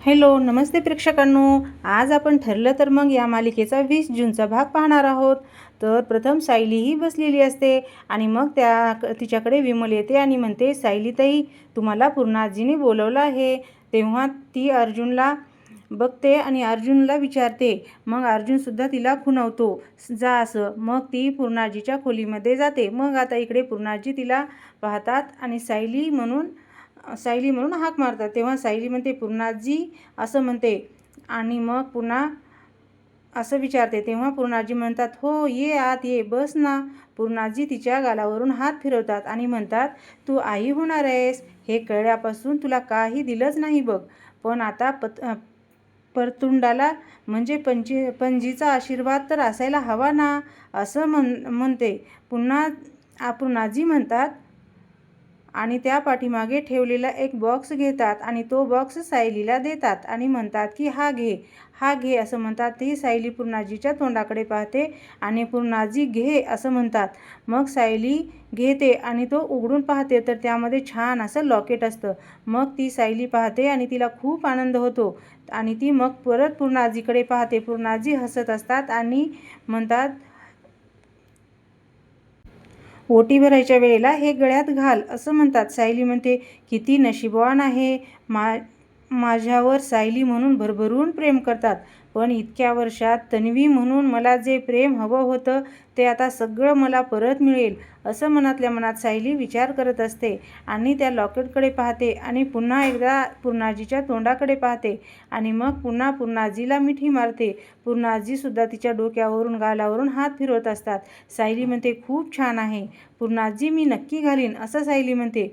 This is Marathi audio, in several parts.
हॅलो, नमस्ते प्रेक्षकांनो. आज आपण ठरलं तर मग या मालिकेचा 20 जूनचा भाग पाहणार आहोत. तर प्रथम सायली ही बसलेली असते आणि मग तिच्याकडे विमल येते आणि म्हणते, सायलीताई, तुम्हाला पूर्णाजीने बोलवलं आहे. तेव्हा ती अर्जुनला बघते आणि अर्जुनला विचारते. मग अर्जुनसुद्धा तिला खुणवतो, जा असं. मग ती पूर्णाजीच्या खोलीमध्ये जाते. मग आता इकडे पूर्णाजी तिला पाहतात आणि सायली म्हणून हाक मारतात. तेव्हा सायली म्हणते, पूर्णाजी असं म्हणते आणि मग पुन्हा असं विचारते. तेव्हा पूर्णाजी म्हणतात, हो ये आत ये, बस ना. पूर्णाजी तिच्या गालावरून हात फिरवतात आणि म्हणतात, तू आई होणार आहेस हे कळल्यापासून तुला काही दिलंच नाही बघ. पण आता परतुंडाला म्हणजे पणजीचा आशीर्वाद तर असायला हवा ना, असं म्हणते. पूर्णाजी म्हणतात आणि त्या पाठीमागे ठेवलेला एक बॉक्स घेतात आणि तो बॉक्स सायलीला देतात आणि म्हणतात की हा घे असं म्हणतात. ती सायली पूर्णाजीच्या तोंडाकडे पाहते आणि पूर्णाजी घे असं म्हणतात. मग सायली घेते आणि तो उघडून पाहते तर त्यामध्ये छान असं लॉकेट असतं. मग ती सायली पाहते आणि तिला खूप आनंद होतो आणि ती मग परत पूर्णाजीकडे पाहते. पूर्णाजी हसत असतात आणि म्हणतात, ओटी भरायच्या वेळेला हे गळ्यात घाल असं म्हणतात. सायली म्हणते, किती नशीबवान आहे. माझ्यावर सायली म्हणून भरभरून प्रेम करतात. पण इतक्या वर्षात तन्वी म्हणून मला जे प्रेम हवं होतं ते आता सगळं मला परत मिळेल असं मनातल्या मनात सायली विचार करत असते आणि त्या लॉकेटकडे पाहते आणि पुन्हा एकदा पूर्णाजीच्या तोंडाकडे पाहते आणि मग पुन्हा पूर्णाजीला मिठी मारते. पूर्णाजीसुद्धा तिच्या डोक्यावरून गालावरून हात फिरवत असतात. सायली म्हणते, खूप छान आहे पूर्णाजी, मी नक्की घालीन असं सायली म्हणते.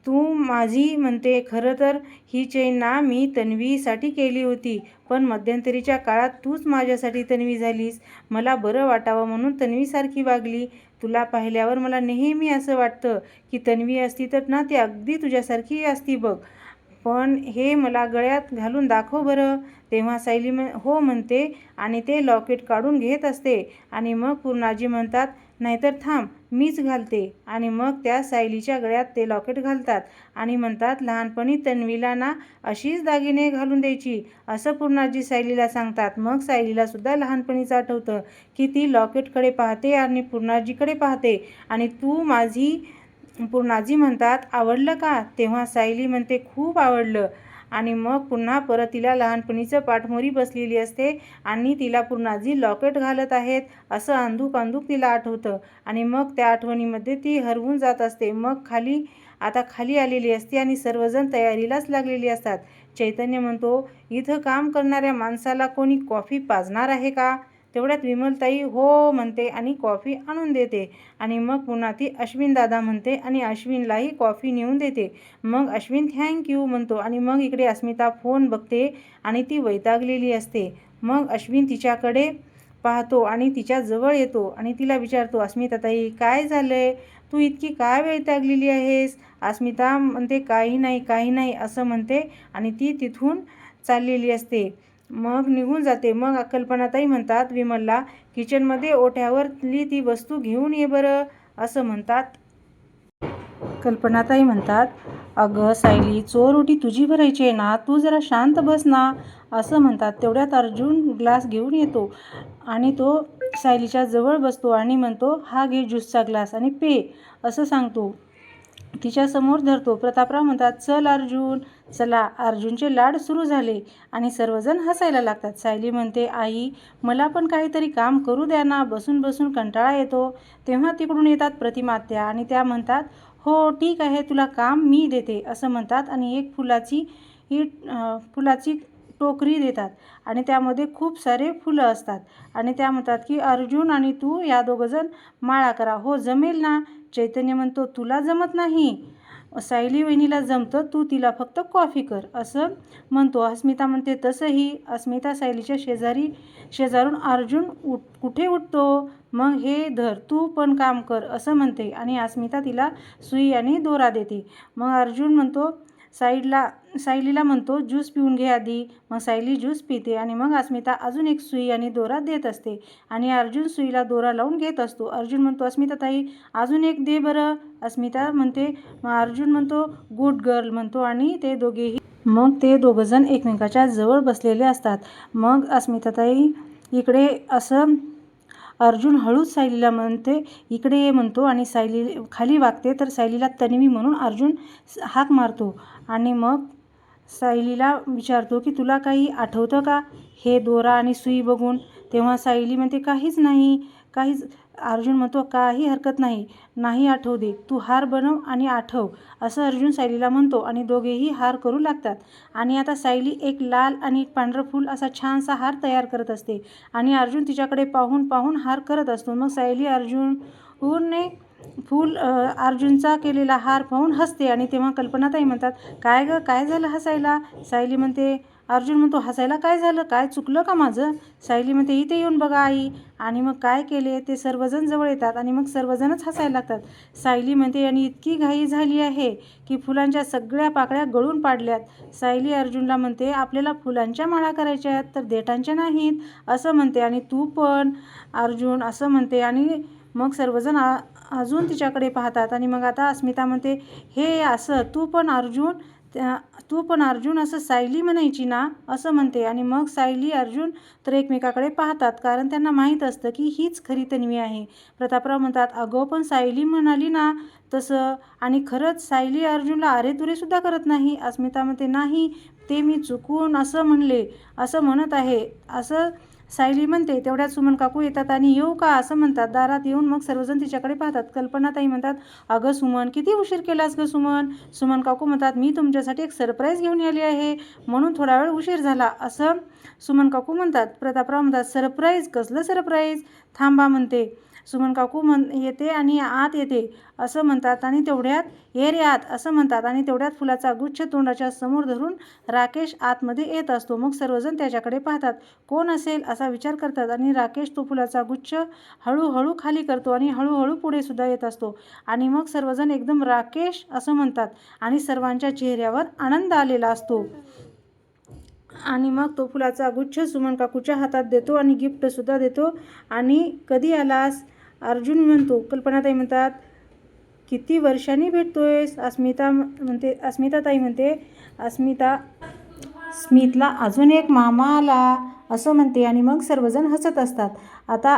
तू माझी म्हणते, खरं तर ही चेन ना मी तन्वीसाठी केली होती, पण मध्यंतरीच्या काळात तूच माझ्यासाठी तन्वी झालीस. मला बरं वाटावं म्हणून तन्वीसारखी वागली. तुला पाहिल्यावर मला नेहमी असं वाटतं की तन्वी असती तर ना ती अगदी तुझ्यासारखी असती बघ. पण हे मला गळ्यात घालून दाखव बरं. तेव्हा सायली हो म्हणते आणि ते लॉकेट काढून घेत असते आणि मग पूर्णाजी म्हणतात, नाहीतर थांब मीच घालते. आणि मग त्या सायलीच्या गळ्यात ते लॉकेट घालतात आणि म्हणतात, लहानपणी तन्वीला ना अशीच दागिने घालून द्यायची असं पूर्णाजी सायलीला सांगतात. मग सायलीला सुद्धा लहानपणीच आठवतं की ती लॉकेटकडे पाहते आणि पूर्णाजीकडे पाहते आणि पूर्णाजी म्हणतात, आवडलं का? तेव्हा सायली म्हणते, खूप आवडलं. आणि मग पुन्हा परत तिला लहानपणीचं पाठमोरी बसलेली असते आणि तिला पूर्णाजी लॉकेट घालत आहेत असं अंधूक तिला आठवतं आणि मग त्या आठवणीमध्ये ती हरवून जात असते. मग खाली आलेली असते आणि सर्वजण तयारीलाच लागलेली असतात. चैतन्य म्हणतो, इथं काम करणाऱ्या माणसाला कोणी कॉफी पाजणार आहे का? तेवढ्यात विमलताई हो म्हणते आणि कॉफी आणून देते आणि मग पुन्हा ती अश्विन दादा म्हणते आणि अश्विनलाही कॉफी नेऊन देते. मग अश्विन थँक्यू म्हणतो आणि मग इकडे अस्मिता फोन बघते आणि ती वैतागलेली असते. मग अश्विन तिच्याकडे पाहतो आणि तिच्या जवळ येतो आणि तिला विचारतो, अस्मिताताई काय झालंय? तू इतकी काय वैतागलेली आहेस? अस्मिता म्हणते, काही नाही असं म्हणते आणि ती तिथून चाललेली असते. मग निघून जाते. मग कल्पनाताई म्हणतात विमलला, किचनमध्ये ओट्यावरली ती वस्तू घेऊन ये बरं असं म्हणतात. कल्पनाताई म्हणतात, अगं सायली, चोर ओटी तुझी भरायची आहे ना, तू जरा शांत बस ना असं म्हणतात. तेवढ्यात अर्जुन ग्लास घेऊन येतो आणि तो सायलीच्या जवळ बसतो आणि म्हणतो, हा घे ज्यूसचा ग्लास आणि पे असं सांगतो. तिच्यासमोर धरतो. प्रतापराव म्हणतात, चल अर्जुन. चला. अर्जुनचे लाड सुरू झाले आणि सर्वजण हसायला लागतात. सायली म्हणते, आई मला पण काहीतरी काम करू द्या ना, बसून बसून कंटाळा येतो. तेव्हा तिकडून येतात प्रतिमा आत्या आणि त्या म्हणतात, हो ठीक आहे, तुला काम मी देते असं म्हणतात आणि एक फुलाची टोकरी देतात आणि त्यामध्ये खूप सारे फुलं असतात आणि त्या म्हणतात की अर्जुन आणि तू या दोघंजण माळा करा. हो जमेल ना. चैतन्य म्हणतो, तुला जमत नाही, सायली वहिनीला जमतं, तू तिला फक्त कॉफी कर असं म्हणतो. अस्मिता म्हणते, तसंही. अस्मिता सायलीच्या शेजारून अर्जुन कुठे उठतो. मग हे धर, तू पण काम कर असं म्हणते आणि अस्मिता तिला सुई आणि दोरा देते. मग अर्जुन म्हणतो सायलीला म्हणतो, ज्यूस पिऊन घे आधी. मग सायली ज्यूस पिते आणि मग अस्मिता अजून एक सुई आणि दोरा देत असते आणि अर्जुन सुईला दोरा लावून घेत असतो. अर्जुन म्हणतो, अस्मिताताई अजून एक दे बरं. अस्मिता म्हणते. मग अर्जुन म्हणतो, गुड गर्ल म्हणतो आणि ते दोघेही मग ते दोघंजण एकमेकाच्या जवळ बसलेले असतात. मग अस्मिताताई इकडे असं अर्जुन हळूच सायलीला म्हणते, इकडे ये म्हणतो आणि सायली खाली वागते. तर सायलीला तन्वी म्हणून अर्जुन हाक मारतो आणि मग सायलीला विचारतो की तुला काही आठवतं का हे दोरा आणि सुई बघून? तेव्हा सायली म्हणते काहीच नाही, काहीच. अर्जुन म्हणतो काही हरकत नाही, नाही आठवू दे, तू हार बनव आणि आठव, असं अर्जुन सायलीला म्हणतो आणि दोघेही हार करू लागतात. आणि आता सायली एक लाल आणि एक पांढरं फूल असा छानसा हार तयार करत असते आणि अर्जुन तिच्याकडे पाहून पाहून हार करत असतो. मग सायली अर्जुनने अर्जुनचा केलेला हार पाहून हसते आणि तेव्हा कल्पनाताई म्हणतात काय गं, काय झालं हसायला? सायली म्हणते, अर्जुन म्हणतो हसायला काय झालं, काय चुकलं का माझं? सायली म्हणते इथे येऊन बघा आई. आणि मग काय केले ते सर्वजण जवळ येतात आणि मग सर्वजणच हसायला लागतात. सायली म्हणते आणि इतकी घाई झाली आहे की फुलांच्या सगळ्या पाकळ्या गळून पाडल्यात. सायली अर्जुनला म्हणते आपल्याला फुलांच्या माळा करायच्या आहेत तर देठांच्या नाहीत, असं म्हणते. आणि तू पण अर्जुन, असं म्हणते. आणि मग सर्वजण अजून तिच्याकडे पाहतात. आणि मग आता अस्मिता म्हणते हे असं तू पण अर्जुन असं सायली म्हणायची ना, असं म्हणते. आणि मग सायली अर्जुन तर एकमेकाकडे पाहतात कारण त्यांना माहीत असतं की हीच खरी तन्वी आहे. प्रतापराव म्हणतात अगं पण सायली म्हणाली ना तसं, आणि खरंच सायली अर्जुनला अरेतुरेसुद्धा करत नाही. अस्मिता म्हणते नाही, ते मी चुकून असं म्हणत आहे, असं सायली म्हणते. तेवढ्यात सुमन काकू येतात आणि येऊ का, असं म्हणतात. दारात येऊन मग सर्वजण तिच्याकडे पाहतात. कल्पनाताई म्हणतात अगं सुमन, किती उशीर केलास गं सुमन? सुमन काकू म्हणतात मी तुमच्यासाठी एक सरप्राईज घेऊन आली आहे म्हणून थोडा वेळ उशीर झाला, असं सुमन काकू म्हणतात. प्रतापराव म्हणतात सरप्राईज, कसलं सरप्राईज? थांबा म्हणते. सुमन काकू येते आणि आत येते, असं म्हणतात. आणि तेवढ्यात ये रे आत, असं म्हणतात. आणि तेवढ्यात फुलाचा गुच्छ तोंडाच्या समोर धरून राकेश आतमध्ये येत असतो. मग सर्वजण त्याच्याकडे पाहतात, कोण असेल असा विचार करतात. आणि राकेश तो फुलाचा गुच्छ हळूहळू खाली करतो आणि हळूहळू पुढे सुद्धा येत असतो. आणि मग सर्वजण एकदम राकेश असं म्हणतात आणि सर्वांच्या चेहऱ्यावर आनंद आलेला असतो. आणि मग तो फुलाचा गुच्छ सुमन काकूच्या हातात देतो आणि गिफ्टसुद्धा देतो. आणि कधी आलास? अर्जुन म्हणतो. कल्पनाताई म्हणतात किती वर्षांनी भेटतोयस? अस्मिताताई म्हणते स्मितला अजून एक मामा आला, असं म्हणते. आणि मग सर्वजण हसत असतात. आता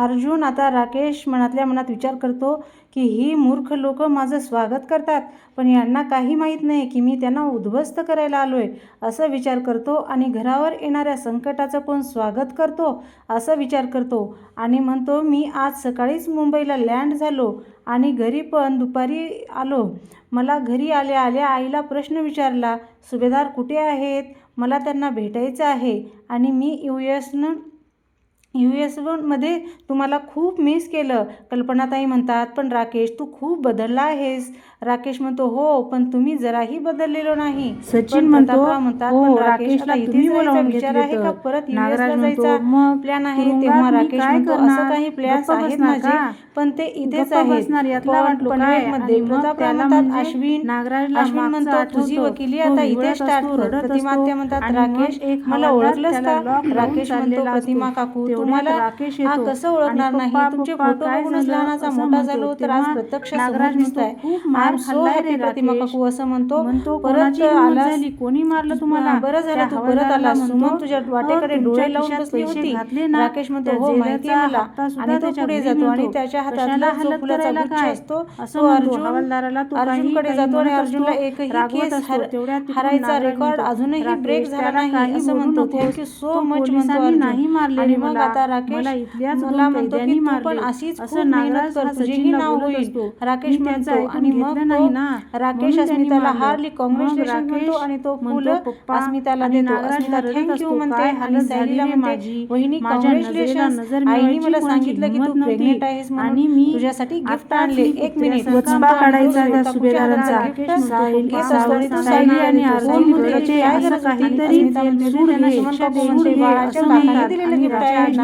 अर्जुन आता राकेश मनातल्या मनात विचार करतो की ही मूर्ख लोक माझं स्वागत करतात पण यांना काही माहीत नाही की मी त्यांना उद्ध्वस्त करायला आलोय, असं विचार करतो. आणि घरावर येणाऱ्या संकटाचं पण स्वागत करतो, असं विचार करतो. आणि म्हणतो मी आज सकाळीच मुंबईला लँड झालो आणि घरी पण दुपारी आलो. मला घरी आल्या आल्या आईला प्रश्न विचारला, सुभेदार कुठे आहेत? मला त्यांना भेटायचं आहे आणि मी मध्ये तुम्हाला खूप मिस केलं. कल्पनाताई म्हणतात पण राकेश तू खूप बदलला आहेस. राकेश म्हणतो हो, पण तुम्ही जराही बदललेलो नाही. सचिन म्हणतात पण राकेशला इथे बोलावून विचार आहे का परत युएसला जायचा प्लॅन आहे? तेव्हा राकेश म्हणतो असं काही प्लॅन्स आहेत माझे, पण ते इथेच आहेत पनवेलमध्ये. प्रतापराव म्हणतात अश्विन म्हणतो तुझी वकिली आता इथे स्टार्ट कर. प्रतिमा म्हणतात राकेश मला ओळखलंस का? राकेश म्हणतो प्रतिमा काकू तुम्हाला कसं ओळखणार नाही, तुमचे फोटो बघूनच लहानाचा मोठा झालो तर आज प्रत्यक्ष समोर दिसताय. प्रतिमा काकू असं म्हणतो. परत आलास? कोणी मारलं तुम्हाला? बरं झालं तू परत आलास. सुमन तुझ्या वाटेकडे डोळे लावून बसली होती. राकेश म्हणतो हो माहिती आहे मला. आणि तो पुढे जातो आणि त्याच्या हातातला जो फुलाचा गुच्छ असतो तो अर्जुनकडे जातो आणि अर्जुनला एकही केस हरायचा रेकॉर्ड अजूनही ब्रेक झाला नाही, असं म्हणतो. थँक्यू सो मच म्हणतो अर्जुन. नाही मारले. आणि मग आता राकेश मला म्हणतो की तू पण अशीच खूप मेहनत कर, तुझेही नाव होईल. राकेश म्हणतो. आणि मग राकेश अस्मिताला हार्डली कॉंग्रॅच्युलेशन म्हणतो आणि तो फुल अस्मिताला देतो. अस्मिता थँक्यू म्हणते आणि सायलीला म्हणते वहिनी कॉंग्रॅच्युलेशन, आईने मला सांगितलं की तू प्रेग्नेंट आहेस आणि मी तुझ्यासाठी गिफ्ट आणले. एक मिनिट वचपा काढायचा त्या सुभेदारांचा. सायली आणि अर्जुन काहीतरी बाळाच्या काकाने दिलेलं गिफ्ट आहे.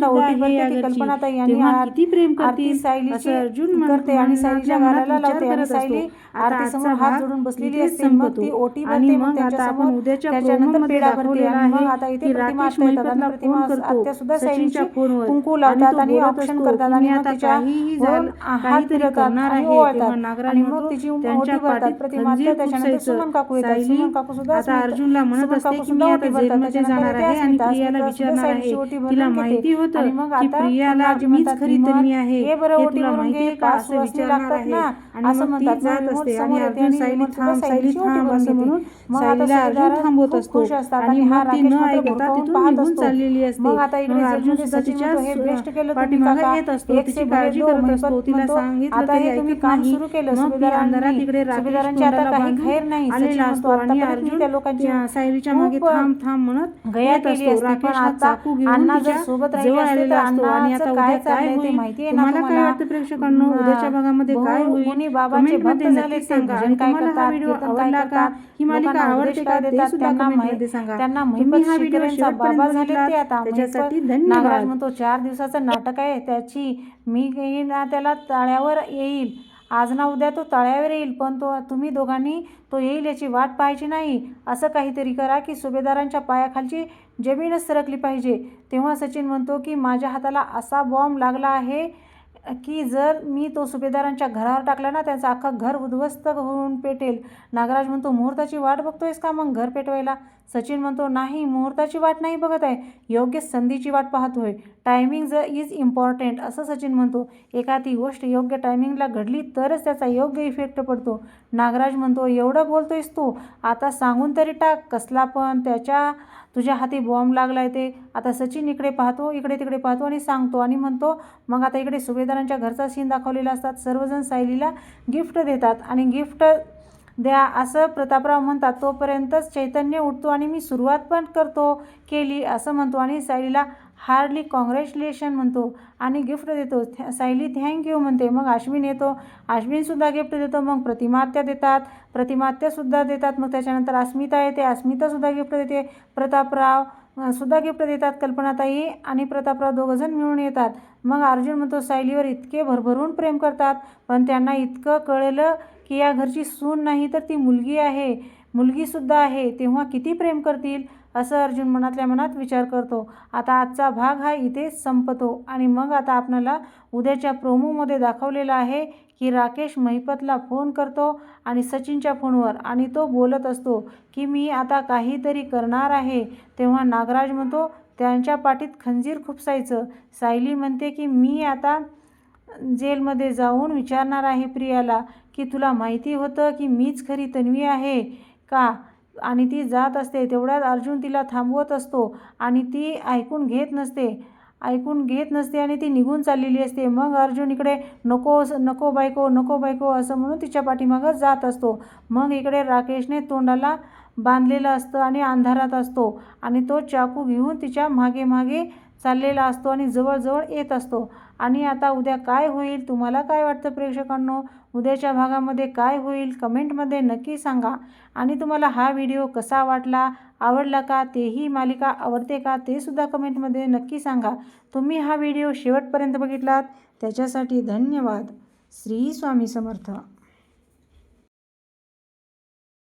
पहिल्यांदा सुद्धा ओटी हे भरते ती अगरची. कल्पनाताई आणि तेव्हा किती प्रेम आरती करतील सायलीची असं अर्जुन करते आणि सायलीच्या मनात गालाला विचार लावते आणि करत सायली असतो. आता आरती समोर आजचा हात भाग जोडून बसलेली इथेच असते. मग संपतो. ती ओटी आणि भरते. मग मग आता आपण त्यांच्यासमोर उद्याच्या त्याच्यानंतर प्रोमोमध्ये पेढा भरते दाखवलेलं आणि मग आहे आता इथे की प्रतिमा राकेश आत्या येतात आणि मैपतला प्रतिमा फोन करतो आत्या सुद्धा सचिनच्या सायलीची फोनवर कुंकू आणि लावतात तो आणि बोलत औक्षण असतो करतात की आणि मी मग आता तिच्या काहीही वरून हात काहीतरी फिरवतात करणार आणि आहे. ओवाळतात तेव्हा आणि नागराणी मग मात्र तिची ओटी त्यांच्या भरतात. पाठीत प्रतिमा आत्या खंजीर त्याच्यानंतर खुपसायचं. सुमन काकू येतात. सायली सुमन काकू सुद्धा आता अर्जुनला म्हणत सुमन असते काकू की सुद्धा मी ओटी आता भरतात. जेलमध्ये त्याच्यानंतर जाणार येते आहे आणि प्रियाला अस्मिता विचारणार सायलीची आहे. ओटी तिला भरून घेते माहिती आणि होतं मग की आता प्रियाला मंगळाजी मीच म्हणतात खरी विमल तन्वी आहे ये बरं हे ओटी तुला भरून माहिती घे आहे का पाच असं सुवासिनी विचारणार लागतात आहे. ना आणि असं मग म्हणतात. ती मग जात विमल असते आणि समोर येते अर्जुन आणि सायली विमल सुद्धा थांब सायली सायलीची ओटी थांब भरून असं घेते. म्हणून मग आता सायलीला अर्जुन सुभेदार थांबवत खूप असतो खुश असतात आणि आणि हा मग ती राकेश न मात्र ऐकता भुरकावून तिथून पाहत निघून असतो. चाललेली असते. मग आता इकडे मग अर्जुन जेलमध्ये सुद्धा सचिन म्हणतो हे बेस्ट केलं तुम्ही पाठीमागे काका. येत असतो. एक तिची से बड़े काळजी दो. करत महिपत असतो. तिला म्हणतो सांगितलं आता तरी हे तुम्ही ऐकत काम नाही. सुरू केलं मग ती अंधारात सुभेदारांनी. इकडे राकेश सुभेदारांची आता तोंडाला काही बांधून खैर नाही. सचिन आलेला म्हणतो असतो आणि आतापर्यंत मी अर्जुन त्या लोकांची त्या सायलीच्या मागे खूप थांब थांब म्हणत गया येत केली असतो. असती पण राकेश हा आता चाकू घेऊन अण्णा जर तिच्या सोबत राहिले जवळ असते तर आलेला असतो असतो आणि आता काय उद्या काय चाललंय ते होईल माहिती आहे ना तुम्हाला काय वाटतं प्रेक्षकांनो उद्याच्या भागामध्ये काय होईल कोणी बाबाचे भक्त कमेंटमध्ये झाले नक्की ते सांगा भजन आणि काय तुम्हाला हा करतात, व्हिडिओ कीर्तन काय आवडला का करतात, ही मालिका लोकांना आवडते उपदेश का काय ते देतात, सुद्धा कमेंटमध्ये सांगा त्यांना तुम्ही महिपत हा व्हिडिओ शिकरेंचा शेवटपर्यंत बाबा झाले बघितलात ते आता त्याच्यासाठी नागराज धन्यवाद म्हणतो 4 दिवसाचं नाटक आहे त्याची मी घेईन ना त्याला तळ्यावर येईल, आज ना उद्या तो तळ्यावर येईल, पण तुम्ही दोघांनी तो येईल याची वाट पाहायची नाही. असं काहीतरी करा की सुभेदारांच्या पायाखालची जमीनच सरकली पाहिजे. तेव्हा सचिन म्हणतो की माझ्या हाताला असा बॉम्ब लागला आहे की जर मी तो सुभेदारांच्या घरावर टाकला ना त्यांचं अख्खं घर उद्ध्वस्त होऊन पेटेल. नागराज म्हणतो मुहूर्ताची वाट बघतोयस का मग घर पेटवायला? सचिन म्हणतो नाही, मुहूर्ताची वाट नाही बघत आहे, योग्य संधीची वाट पाहतोय. टायमिंग इज इम्पॉर्टंट असं सचिन म्हणतो. एखादी गोष्ट योग्य टायमिंगला घडली तरच त्याचा योग्य इफेक्ट पडतो. नागराज म्हणतो एवढं बोलतोयस तू, आता सांगून तरी टाक कसला पण तुझ्या हाती बॉम्ब लागलाय ते. आता सचिन इकडे पाहतो, इकडे तिकडे पाहतो आणि सांगतो आणि म्हणतो मग आता इकडे सुभेदारांच्या घरचा सीन दाखवलेला असतात. सर्वजण सायलीला गिफ्ट देतात आणि गिफ्ट द्या असं प्रतापराव म्हणतात. तोपर्यंतच चैतन्य उठतो आणि मी सुरुवात पण केली असं म्हणतो आणि सायलीला हार्डली कॉंग्रॅच्युलेशन म्हणतो आणि गिफ्ट देतो. सायली थँक्यू म्हणते. मग अश्विन येतो, अश्विनसुद्धा गिफ्ट देतो. मग प्रतिमात्या देतात, प्रतिमात्यासुद्धा देतात. मग त्याच्यानंतर अस्मिता येते, अस्मितासुद्धा गिफ्ट देते. प्रतापराव सुद्धा गिफ्ट देतात. कल्पनाताई आणि प्रतापराव दोघंजण मिळून येतात. मग अर्जुन म्हणतो सायलीवर इतके भरभरून प्रेम करतात, पण त्यांना इतकं कळलं की या घरची सून नाही तर ती मुलगीसुद्धा आहे, तेव्हा किती प्रेम करतील असं अर्जुन मनातल्या मनात विचार करतो. आता आजचा भाग हा इथेच संपतो आणि मग आता आपल्याला उद्याच्या प्रोमोमध्ये दाखवलेलं आहे की राकेश महिपतला फोन करतो आणि सचिनच्या फोनवर आणि तो बोलत असतो की मी आता काहीतरी करणार आहे. तेव्हा नागराज म्हणतो त्यांच्या पाठीत खंजीर खुपसायचं. सायली म्हणते की मी आता जेलमध्ये जाऊन विचारणार आहे प्रियाला की तुला माहिती होतं की मीच खरी तन्वी आहे का? आणि ती जात असते. तेवढ्यात अर्जुन तिला थांबवत असतो आणि ती ऐकून घेत नसते आणि ती निघून चाललेली असते. मग अर्जुन इकडे नको नको बायको असं म्हणून तिच्या पाठीमागं जात असतो. मग इकडे राकेशने तोंडाला बांधलेलं असतं आणि अंधारात असतो आणि तो चाकू घेऊन तिच्या मागे मागे चाललेला असतो आणि जवळजवळ येत असतो. आणि आता उद्या काय होईल, तुम्हाला काय वाटतं प्रेक्षकांनो? उद्याच्या भागामध्ये काय होईल कमेंटमध्ये नक्की सांगा. आणि तुम्हाला हा व्हिडिओ कसा वाटला, आवडला का, तेही मालिका आवडते का ते सुद्धा कमेंटमध्ये नक्की सांगा. तुम्ही हा व्हिडिओ शेवटपर्यंत बघितलात त्याच्यासाठी धन्यवाद. श्री स्वामी समर्थ.